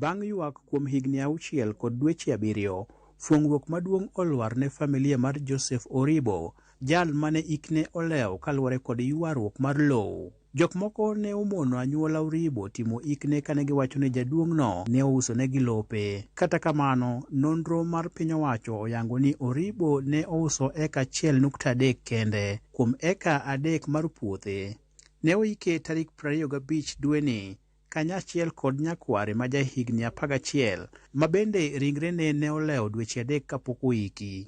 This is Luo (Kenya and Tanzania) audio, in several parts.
Bang' ywak kuom higni 6 kod dweche 7, fuong'ruok maduong' olwar ne familia mar Joseph Oribo, jal mane ikne olewo kaluwore kod ywaruok mar lowo. Jok moko ne omono anyuola Oribo timo ikne kane giwacho ni jaduong'no ne ouso negi lope. Kata kamano, nonro mar piny owacho oyango ni Oribo ne ouso eka 1.3 kende kuom eka 3 mar puothe. Ne oike tarik 25 dweni kanyachiel kod nyakware ma jahigni 11 ma bende ringrene ne olewo dweche 3 kapok oiki.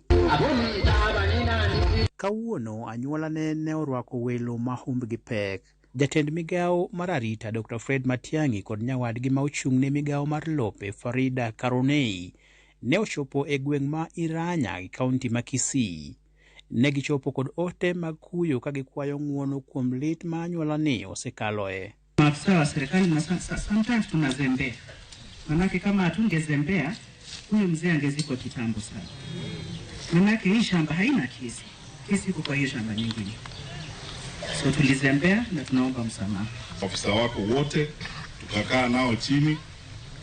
Kawuono anyuola ne orwako welo ma humbgi pek. Jatend migawo mar arita Dr. Fred Matiang'i kod nyawadgi ma ochung' ne migawo mar lope Farida Karonei ne ochopo e gweng' ma Iranya e kaunti ma Kisii. Ne gichopo kod ote mag kuyo ka gikwayo ng'uono kuom lit ma anyuolani osekaloe. Maafisa wa serikali sometimes tunazembea. Manake kama hatungezembea, huyu mzee angezikwa kitambo sana. Manake hii shamba haina kesi. Kesi iko kwa hiyo shamba nyingine. So tulizembea na tunaomba msamaha. Ofisa wako wote tukakaa nao chini,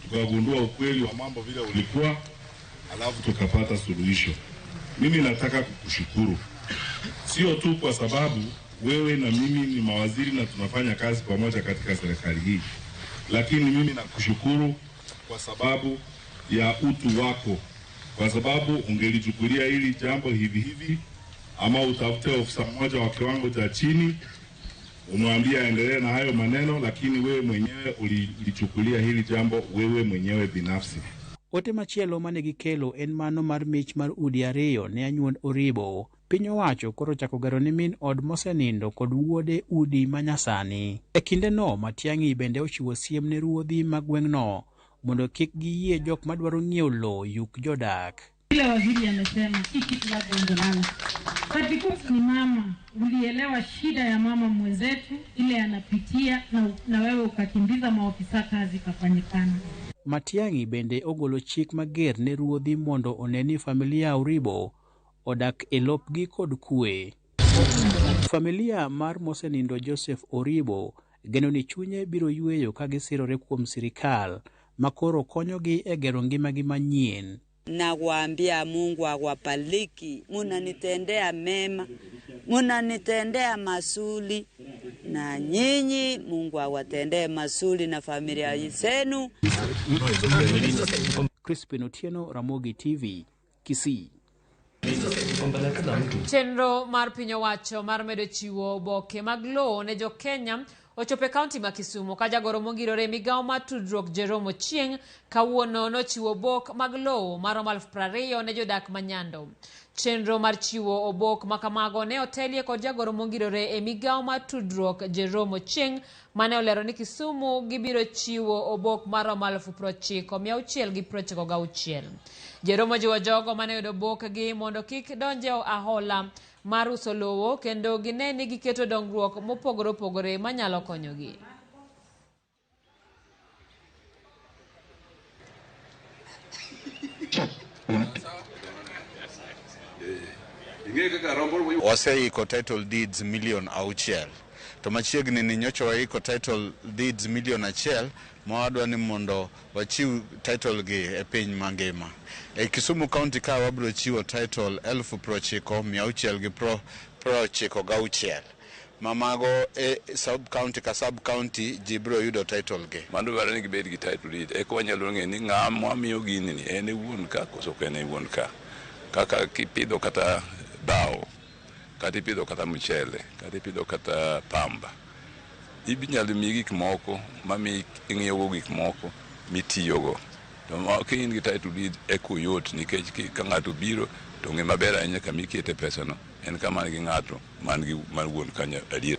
tukagundua ukweli wa mambo vile ulikuwa, alafu tukapata suluhisho. Mimi nataka kukushukuru. Sio tu kwa sababu wewe na mimi ni mawaziri na tunafanya kazi pamoja katika serikali hii, lakini mimi nakushukuru kwa sababu ya utu wako, kwa sababu ungelichukulia hili jambo hivi ama utafute ofisa mmoja wa kiwango cha chini umwambie aendelee na hayo maneno, lakini wewe mwenyewe ulichukulia hili jambo wewe mwenyewe binafsi. Ote machielo mane gikelo en mano mar mich mar udi 2 ne anyuond Oribo. Piny owacho koro chako gero ni min od mosenindo kod wuode udi manyasani. E kindeno Matiang'i bende ochiwo siem ne ruodhi mag gweng'no mondo kik giyie jok madwaro ng'iewo lowo yuk jodak. Ile waziri amesema hii kitu labda nalo. But because ni mama, ulielewa shida ya mama mwenzetu ile anapitia na wewe ukakimbiza maofisa kazi kafanyikana. Matiang'i bende ogolo chik mager ne ruodhi mondo oneni familia Oribo odak e lopgi kod kwe. Familia mar mosenindo Joseph Oribo geno ni chunye biro yweyo ka gisirore kuom sirikal makoro konyogi e gero ngimagi manyien. Na kuambia Mungu awabariki, munanitendea mema, munanitendea mazuri, na nyinyi Mungu awatendee mazuri na familia zenu. Crispin Otieno, Ramogi TV, Kisii. Chenro mar piny owacho mar medo chiwo oboke mag lowo ne jo Kenya ochope kaunti ma Kisumu ka jagoro mogirore migawo mar tudruok Jerome Ochieng kawuono nochiwo obok mag lowo maromo 20,000 ne jodak ma Nyando. Chenro mar chiwo obok makamago ne otelie kod jagoro mogirore e migawo mar tudruok Jerome Ochieng mane olero ni Kisumu gibiro chiwo obok maromo 9,696. Jerome jiwo jogo mane yudo obok gi mondo kik donje ahola mar uso lowo kendo gine ni giketo dongruok mopogore opogore manyalo konyogi. Waseiko title deeds million 6 to machiegni ni nyocho waiko title deeds million 1 mawadwa ni mondo wachiw title gi e piny mangima. E Kisumu County ka wabiro chiwo title 9,696 mamago e sub county ka sub county jibro yudo title gi. Mano dwaro ni gibed gi title deed e ko wanyalo ng'e ni ng'ama miyo gini ni en wuon ka koso en wuon ka. Kaka kipidho kata bao, kata ipidho kata mchele, kata ipidho kata pamba, ibinyalo mi gik moko mami ing'iewo gik moko mitiyogo. To ka in gi title deed e kuyot nikech ka ng'ato biro to ng'e maber ahinya kama ikete pesano en kama gi ng'ato man wuon kanyo adier.